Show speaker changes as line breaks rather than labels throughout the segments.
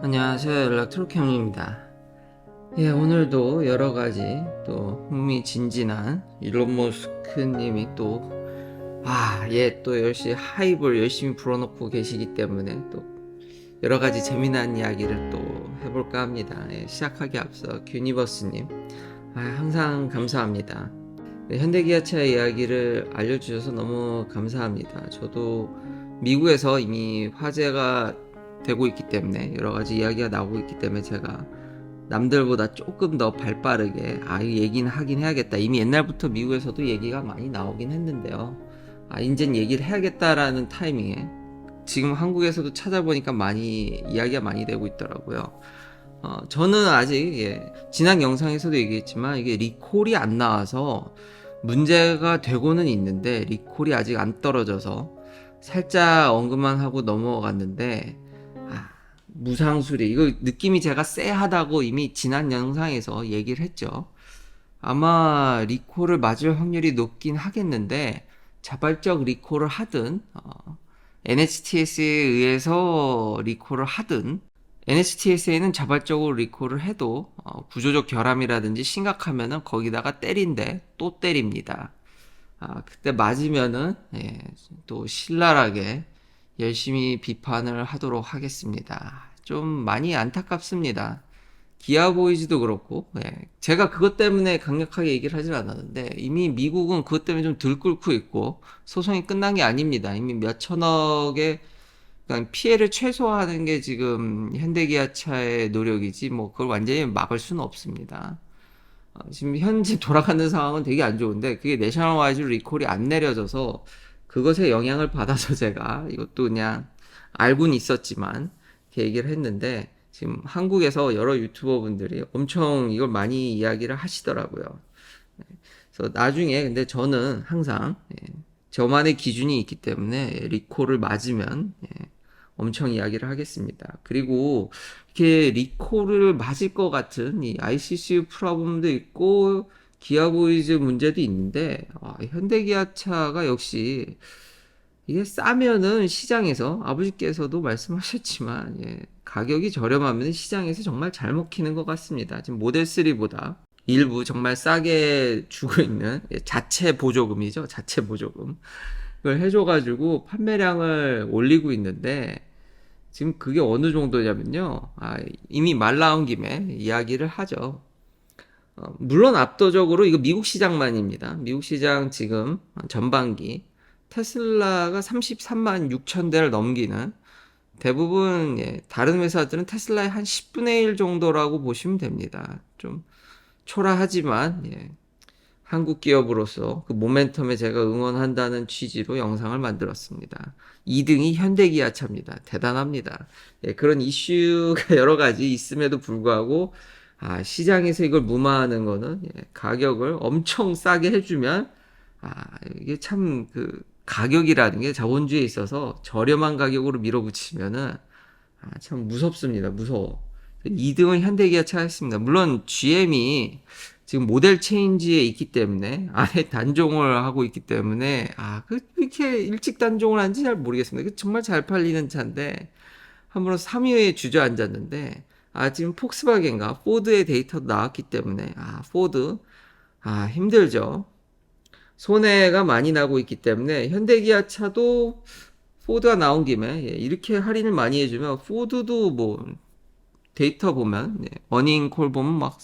안녕하세요. 연락트로캠입니다. 예, 오늘도 여러가지 또 흥미진진한 일론 머스크님이 또 또 하이볼 열심히 불어넣고 계시기 때문에 또 여러가지 재미난 이야기를 또 해볼까 합니다. 예, 시작하기 앞서 균니버스님 항상 감사합니다. 네, 현대기아차 이야기를 알려주셔서 너무 감사합니다. 저도 미국에서 이미 화제가 되고 있기 때문에 여러가지 이야기가 나오고 있기 때문에 제가 남들보다 조금 더 발빠르게 이 얘기는 하긴 해야겠다. 이미 옛날부터 미국에서도 얘기가 많이 나오긴 했는데요. 이젠 얘기를 해야겠다라는 타이밍에 지금 한국에서도 찾아보니까 이야기가 많이 되고 있더라고요. 저는 아직 지난 영상에서도 얘기했지만 이게 리콜이 안 나와서 문제가 되고는 있는데 리콜이 아직 안 떨어져서 살짝 언급만 하고 넘어갔는데 무상수리 이거 느낌이 제가 쎄하다고 이미 지난 영상에서 얘기를 했죠. 아마 리콜을 맞을 확률이 높긴 하겠는데 자발적 리콜을 하든 NHTSA에 의해서 리콜을 하든 NHTSA는 자발적으로 리콜을 해도 구조적 결함이라든지 심각하면은 거기다가 때린대 또 때립니다. 그때 맞으면은 또 신랄하게 열심히 비판을 하도록 하겠습니다. 좀 많이 안타깝습니다. 기아보이즈도 그렇고 제가 그것 때문에 강력하게 얘기를 하질 않았는데 이미 미국은 그것 때문에 좀 들끓고 있고 소송이 끝난 게 아닙니다. 이미 몇 천억의 그러니까 피해를 최소화하는 게 지금 현대기아차의 노력이지 뭐 그걸 완전히 막을 수는 없습니다. 지금 현재 돌아가는 상황은 되게 안 좋은데 그게 내셔널와이즈 리콜이 안 내려져서 그것에 영향을 받아서 제가 이것도 그냥 알고는 있었지만 이렇게 얘기를 했는데 지금 한국에서 여러 유튜버 분들이 엄청 이걸 많이 이야기를 하시더라고요. 그래서 나중에 근데 저는 항상 저만의 기준이 있기 때문에 리콜을 맞으면 엄청 이야기를 하겠습니다. 그리고 이렇게 리콜을 맞을 것 같은 이 ICCU 프로블럼도 있고 기아보이즈 문제도 있는데 현대기아차가 역시 이게 싸면은 시장에서 아버지께서도 말씀하셨지만 가격이 저렴하면 시장에서 정말 잘 먹히는 것 같습니다. 지금 모델 3보다 일부 정말 싸게 주고 있는 자체 보조금이죠. 자체 보조금. 그걸 해줘가지고 판매량을 올리고 있는데 지금 그게 어느 정도냐면요. 이미 말 나온 김에 이야기를 하죠. 물론 압도적으로 이거 미국 시장만입니다. 미국 시장 지금 전반기 테슬라가 33만 6천 대를 넘기는 대부분 다른 회사들은 테슬라의 한 10분의 1 정도라고 보시면 됩니다. 좀 초라하지만 한국 기업으로서 그 모멘텀에 제가 응원한다는 취지로 영상을 만들었습니다. 2등이 현대기아차입니다. 대단합니다. 그런 이슈가 여러 가지 있음에도 불구하고 시장에서 이걸 무마하는 거는 가격을 엄청 싸게 해주면 이게 참 그 가격이라는 게 자본주의에 있어서 저렴한 가격으로 밀어붙이면은 참 무섭습니다. 무서워. 2등은 현대기아차가 했습니다. 물론 GM이 지금 모델 체인지에 있기 때문에 안에 단종을 하고 있기 때문에 이렇게 일찍 단종을 한지 잘 모르겠습니다. 정말 잘 팔리는 차인데 한번 3위에 주저앉았는데 지금 폭스바겐과 포드의 데이터도 나왔기 때문에 포드 힘들죠. 손해가 많이 나고 있기 때문에 현대기아차도 포드가 나온 김에 이렇게 할인을 많이 해주면 포드도 뭐 데이터 보면 어닝콜 보면 막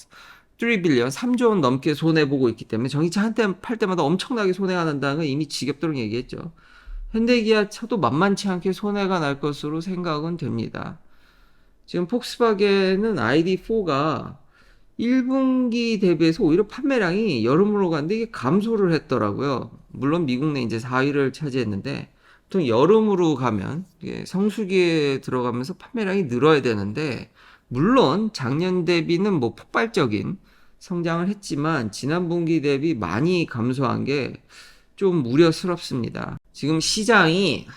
3빌리언 3조 원 넘게 손해보고 있기 때문에 전기차 한 대 팔 때마다 엄청나게 손해가 난다는 건 이미 지겹도록 얘기했죠. 현대기아차도 만만치 않게 손해가 날 것으로 생각은 됩니다. 지금 폭스바겐은 ID4가 1분기 대비해서 오히려 판매량이 여름으로 갔는데 이게 감소를 했더라고요. 물론 미국 내 이제 4위를 차지했는데 보통 여름으로 가면 성수기에 들어가면서 판매량이 늘어야 되는데 물론 작년 대비는 뭐 폭발적인 성장을 했지만 지난 분기 대비 많이 감소한 게 좀 우려스럽습니다. 지금 시장이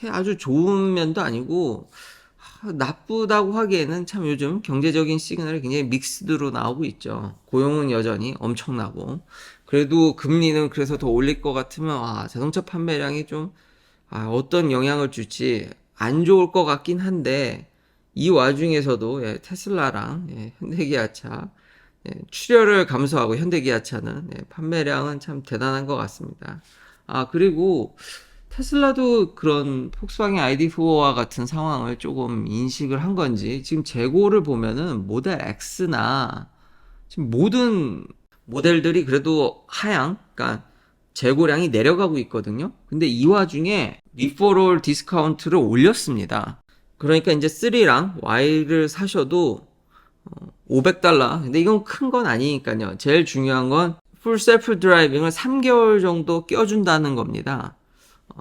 아주 좋은 면도 아니고 나쁘다고 하기에는 참 요즘 경제적인 시그널이 굉장히 믹스드로 나오고 있죠. 고용은 여전히 엄청나고 그래도 금리는 그래서 더 올릴 것 같으면 자동차 판매량이 좀 어떤 영향을 줄지 안 좋을 것 같긴 한데 이 와중에서도 테슬라랑 현대기아차 출혈을 감소하고 현대기아차는 판매량은 참 대단한 것 같습니다. 그리고 테슬라도 그런 폭스바겐 ID4와 같은 상황을 조금 인식을 한 건지 지금 재고를 보면은 모델 X나 지금 모든 모델들이 그래도 그러니까 재고량이 내려가고 있거든요. 근데 이 와중에 리퍼럴 디스카운트를 올렸습니다. 그러니까 이제 3랑 Y를 사셔도 $500. 근데 이건 큰 건 아니니까요. 제일 중요한 건 풀 셀프 드라이빙을 3개월 정도 껴준다는 겁니다.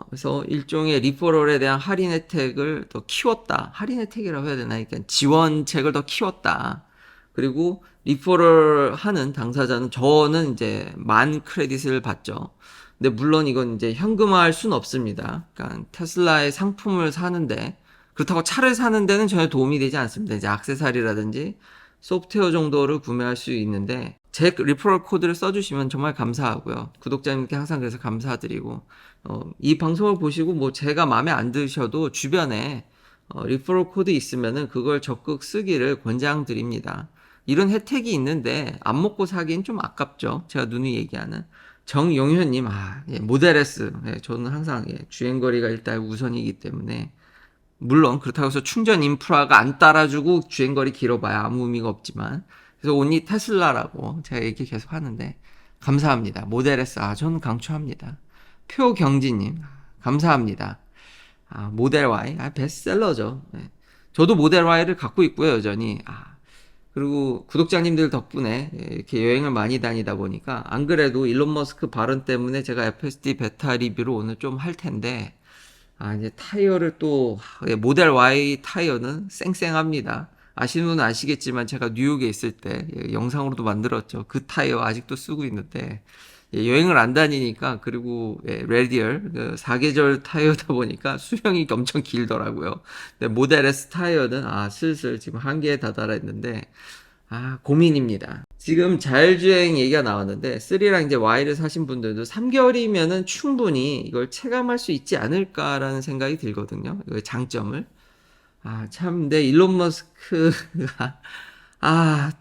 그래서 일종의 리퍼럴에 대한 할인 혜택을 더 키웠다. 할인 혜택이라고 해야 되나? 그러니까 지원책을 더 키웠다. 그리고 리퍼럴 하는 당사자는 저는 이제 10,000 크레딧을 받죠. 근데 물론 이건 이제 현금화할 수는 없습니다. 그러니까 테슬라의 상품을 사는데 그렇다고 차를 사는 데는 전혀 도움이 되지 않습니다. 이제 액세서리라든지 소프트웨어 정도를 구매할 수 있는데 제 리퍼럴 코드를 써주시면 정말 감사하고요. 구독자님께 항상 그래서 감사드리고 이 방송을 보시고 뭐 제가 마음에 안 드셔도 주변에 리퍼럴 코드 있으면은 그걸 적극 쓰기를 권장드립니다. 이런 혜택이 있는데 안 먹고 사기엔 좀 아깝죠. 제가 누누이 얘기하는 정용현님, 모델 S, 저는 항상 주행거리가 일단 우선이기 때문에 물론 그렇다고 해서 충전 인프라가 안 따라주고 주행거리 길어봐야 아무 의미가 없지만 그래서 온리 테슬라라고 제가 얘기 계속 하는데 감사합니다. 모델 S 저는 강추합니다. 표경진님 감사합니다. 모델 Y 베스트셀러죠. 저도 모델 Y를 갖고 있고요 여전히. 그리고 구독자님들 덕분에 이렇게 여행을 많이 다니다 보니까 안 그래도 일론 머스크 발언 때문에 제가 FSD 베타 리뷰를 오늘 좀 할 텐데 이제 타이어를 또 모델 Y 타이어는 쌩쌩합니다. 아시는 분은 아시겠지만 제가 뉴욕에 있을 때 영상으로도 만들었죠. 그 타이어 아직도 쓰고 있는데 여행을 안 다니니까 그리고 레디얼 4계절 타이어다 보니까 수명이 엄청 길더라고요. 근데 모델 S 타이어는 슬슬 지금 한계에 다다랐는데 고민입니다. 지금 자율주행 얘기가 나왔는데 3랑 이제 Y를 사신 분들도 3개월이면은 충분히 이걸 체감할 수 있지 않을까라는 생각이 들거든요. 이거의 장점을. 참, 근데 일론 머스크가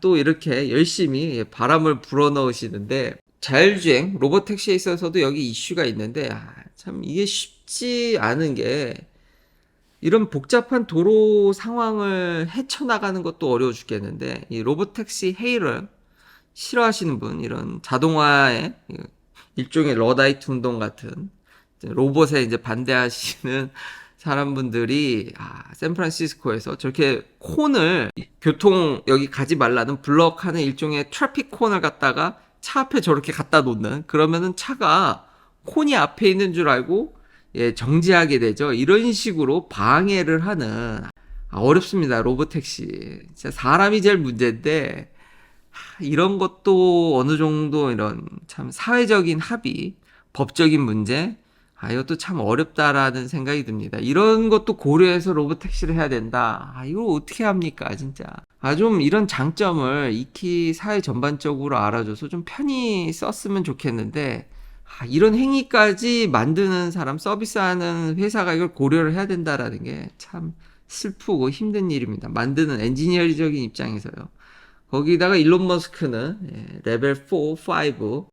또 이렇게 열심히 바람을 불어넣으시는데 자율주행 로봇택시에 있어서도 여기 이슈가 있는데 참 이게 쉽지 않은 게 이런 복잡한 도로 상황을 헤쳐나가는 것도 어려워 죽겠는데 이 로봇택시 헤이를 싫어하시는 분, 이런 자동화의 일종의 러다이트 운동 같은 로봇에 이제 반대하시는 사람분들이 샌프란시스코에서 저렇게 콘을 교통 여기 가지 말라는 블럭하는 일종의 트래픽 콘을 갖다가 차 앞에 저렇게 갖다 놓는, 그러면은 차가 콘이 앞에 있는 줄 알고 정지하게 되죠. 이런 식으로 방해를 하는 어렵습니다. 로봇택시 진짜 사람이 제일 문제인데 이런 것도 어느 정도 이런 참 사회적인 합의, 법적인 문제, 이것도 참 어렵다라는 생각이 듭니다. 이런 것도 고려해서 로봇택시를 해야 된다. 이걸 어떻게 합니까, 진짜. 좀 이런 장점을 익히 사회 전반적으로 알아줘서 좀 편히 썼으면 좋겠는데, 이런 행위까지 만드는 사람, 서비스하는 회사가 이걸 고려를 해야 된다라는 게 참 슬프고 힘든 일입니다. 만드는 엔지니어리적인 입장에서요. 거기다가 일론 머스크는 레벨 4, 5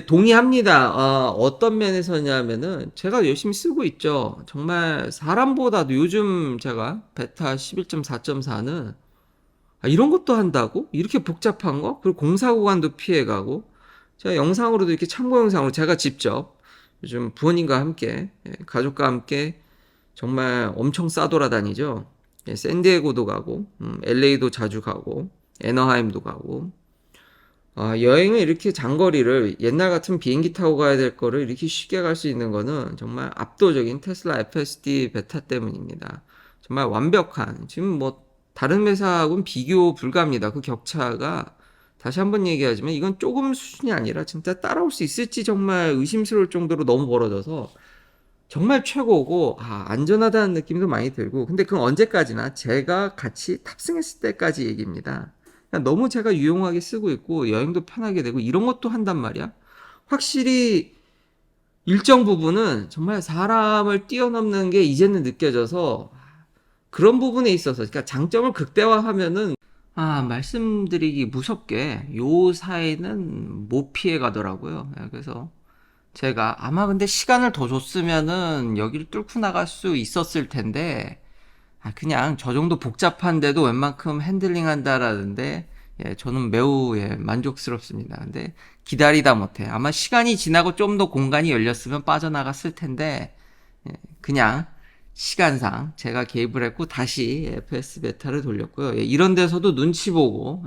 동의합니다. 어떤 면에서냐면은 제가 열심히 쓰고 있죠. 정말 사람보다도 요즘 제가 베타 11.4.4는 이런 것도 한다고? 이렇게 복잡한 거? 그리고 공사 구간도 피해가고 제가 영상으로도 이렇게 참고 영상으로 제가 직접 요즘 부모님과 함께 가족과 함께 정말 엄청 싸돌아다니죠. 샌디에고도 가고 LA도 자주 가고 애너하임도 가고 여행을 이렇게 장거리를 옛날 같은 비행기 타고 가야 될 거를 이렇게 쉽게 갈 수 있는 거는 정말 압도적인 테슬라 FSD 베타 때문입니다. 정말 완벽한, 지금 뭐 다른 회사하고는 비교 불가합니다. 그 격차가 다시 한번 얘기하지만 이건 조금 수준이 아니라 진짜 따라올 수 있을지 정말 의심스러울 정도로 너무 벌어져서 정말 최고고 안전하다는 느낌도 많이 들고, 근데 그건 언제까지나 제가 같이 탑승했을 때까지 얘기입니다. 너무 제가 유용하게 쓰고 있고 여행도 편하게 되고 이런 것도 한단 말이야. 확실히 일정 부분은 정말 사람을 뛰어넘는 게 이제는 느껴져서 그런 부분에 있어서 그러니까 장점을 극대화하면은 말씀드리기 무섭게 요 사이는 못 피해 가더라고요. 예, 그래서 제가 아마 근데 시간을 더 줬으면은 여기를 뚫고 나갈 수 있었을 텐데 그냥 저 정도 복잡한데도 웬만큼 핸들링 한다라는데 예, 저는 매우 예, 만족스럽습니다. 근데 기다리다 못해. 아마 시간이 지나고 좀 더 공간이 열렸으면 빠져나갔을 텐데 예, 그냥 시간상 제가 개입을 했고 다시 FS 베타를 돌렸고요. 예, 이런 데서도 눈치 보고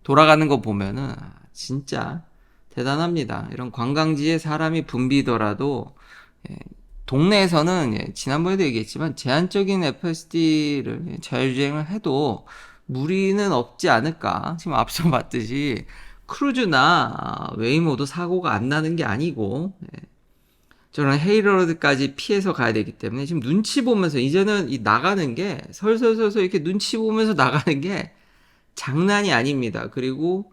돌아가는 거 보면은 진짜 대단합니다. 이런 관광지에 사람이 붐비더라도 동네에서는 지난번에도 얘기했지만 제한적인 FSD를 자율주행을 해도 무리는 없지 않을까. 지금 앞서 봤듯이 크루즈나 웨이모도 사고가 안 나는 게 아니고 저는 헤이로드까지 피해서 가야 되기 때문에 지금 눈치 보면서 이제는 이 나가는 게 설설설설 이렇게 눈치 보면서 나가는 게 장난이 아닙니다. 그리고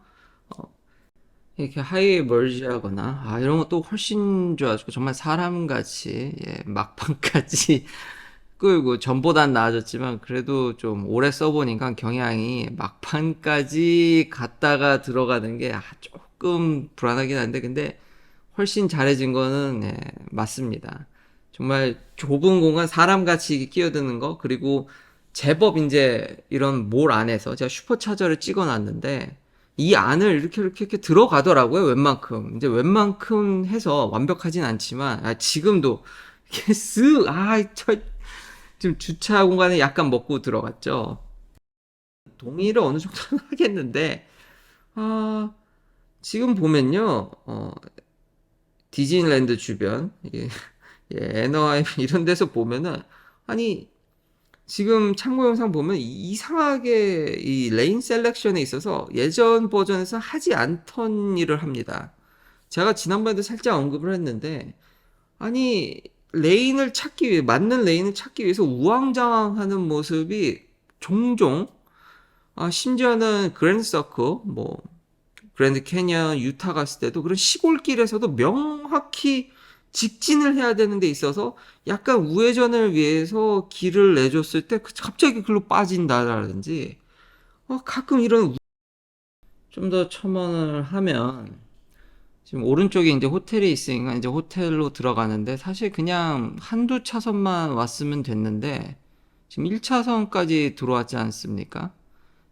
이렇게 하이웨이 멀지하거나 이런 것도 훨씬 좋아지고 정말 사람같이 막판까지 끌고 전보단 나아졌지만 그래도 좀 오래 써보니까 경향이 막판까지 갔다가 들어가는 게 조금 불안하긴 한데 근데 훨씬 잘해진 거는 맞습니다. 정말 좁은 공간 사람같이 끼어드는 거 그리고 제법 이제 이런 몰 안에서 제가 슈퍼차저를 찍어놨는데 이 안을 이렇게 들어가더라고요. 웬만큼 이제 웬만큼 해서 완벽하진 않지만 지금도 이렇게 쓱 지금 주차 공간에 약간 먹고 들어갔죠. 동의를 어느 정도는 하겠는데 아 지금 보면요 디즈니랜드 주변 애너하임 이런 데서 보면은 아니 지금 참고 영상 보면 이상하게 이 레인 셀렉션에 있어서 예전 버전에서 하지 않던 일을 합니다. 제가 지난번에도 살짝 언급을 했는데 아니 레인을 찾기 위해 맞는 레인을 찾기 위해서 우왕좌왕하는 모습이 종종 심지어는 그랜드 서클 뭐 그랜드 캐니언 유타 갔을 때도 그런 시골길에서도 명확히 직진을 해야 되는 데 있어서 약간 우회전을 위해서 길을 내줬을 때 갑자기 글로 빠진다라든지 가끔 이런 좀 더 첨언을 하면 지금 오른쪽에 이제 호텔이 있으니까 이제 호텔로 들어가는데 사실 그냥 한두 차선만 왔으면 됐는데 지금 1차선까지 들어왔지 않습니까?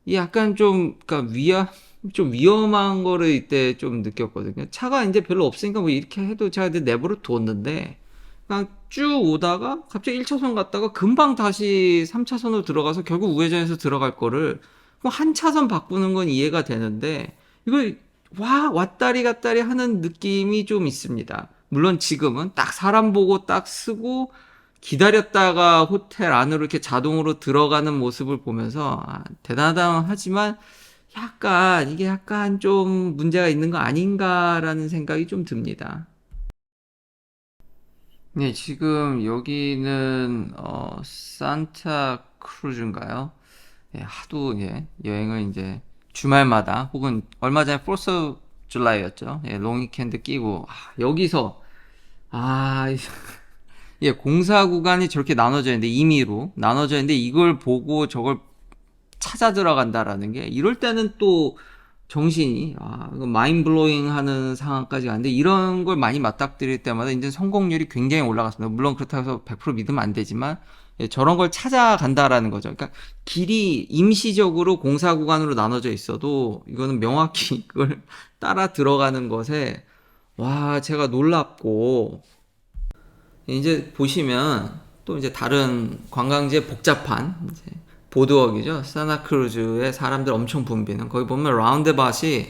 이 약간 좀 그러니까 좀 위험한 거를 이때 좀 느꼈거든요. 차가 이제 별로 없으니까 뭐 이렇게 해도 제가 이제 내버려 뒀는데 그냥 쭉 오다가 갑자기 1차선 갔다가 금방 다시 3차선으로 들어가서 결국 우회전해서 들어갈 거를 뭐 한 차선 바꾸는 건 이해가 되는데 이걸 왔다리 갔다리 하는 느낌이 좀 있습니다. 물론 지금은 딱 사람 보고 딱 쓰고 기다렸다가 호텔 안으로 이렇게 자동으로 들어가는 모습을 보면서 대단하다 하지만 이게 약간 좀 문제가 있는 거 아닌가라는 생각이 좀 듭니다. 네, 지금 여기는 산타 크루즈인가요? 하도 여행을 이제 주말마다 혹은 얼마 전에 포스 줄라이였죠. 롱 위켄드 끼고 여기서 아 공사 구간이 저렇게 나눠져 있는데 임의로 나눠져 있는데 이걸 보고 저걸 찾아 들어간다라는 게 이럴 때는 또 정신이 마인 블로잉 하는 상황까지 가는데 이런 걸 많이 맞닥뜨릴 때마다 이제 성공률이 굉장히 올라갔습니다. 물론 그렇다고 해서 100% 믿으면 안 되지만 저런 걸 찾아간다라는 거죠. 그러니까 길이 임시적으로 공사 구간으로 나눠져 있어도 이거는 명확히 그걸 따라 들어가는 것에 제가 놀랍고 이제 보시면 또 이제 다른 관광지의 복잡한 이제 보드워크이죠. 사나크루즈에 사람들 엄청 붐비는 거기 보면 라운드밭이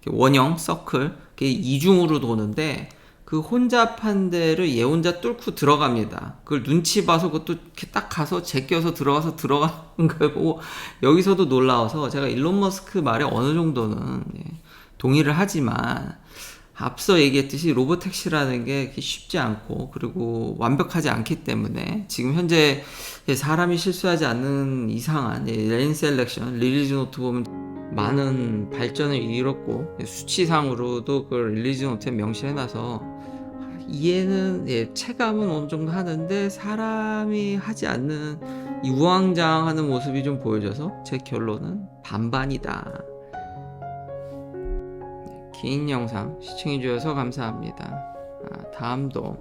원형 서클 이중으로 도는데 그 혼잡한 데를 얘 혼자 뚫고 들어갑니다. 그걸 눈치 봐서 그것도 이렇게 딱 가서 제껴서 들어가는 걸 보고 여기서도 놀라워서 제가 일론 머스크 말에 어느 정도는 동의를 하지만 앞서 얘기했듯이 로보택시라는 게 쉽지 않고 그리고 완벽하지 않기 때문에 지금 현재 사람이 실수하지 않는 이상한 레인 셀렉션 릴리즈 노트 보면 많은 발전을 이뤘고 수치상으로도 그걸 릴리즈 노트에 명시해놔서 이해는 체감은 어느 정도 하는데 사람이 하지 않는 이 우왕좌왕하는 모습이 좀 보여져서 제 결론은 반반이다. 긴 영상 시청해주셔서 감사합니다. 다음도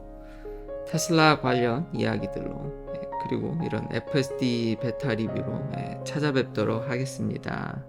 테슬라 관련 이야기들로 그리고 이런 FSD 베타 리뷰로 찾아뵙도록 하겠습니다.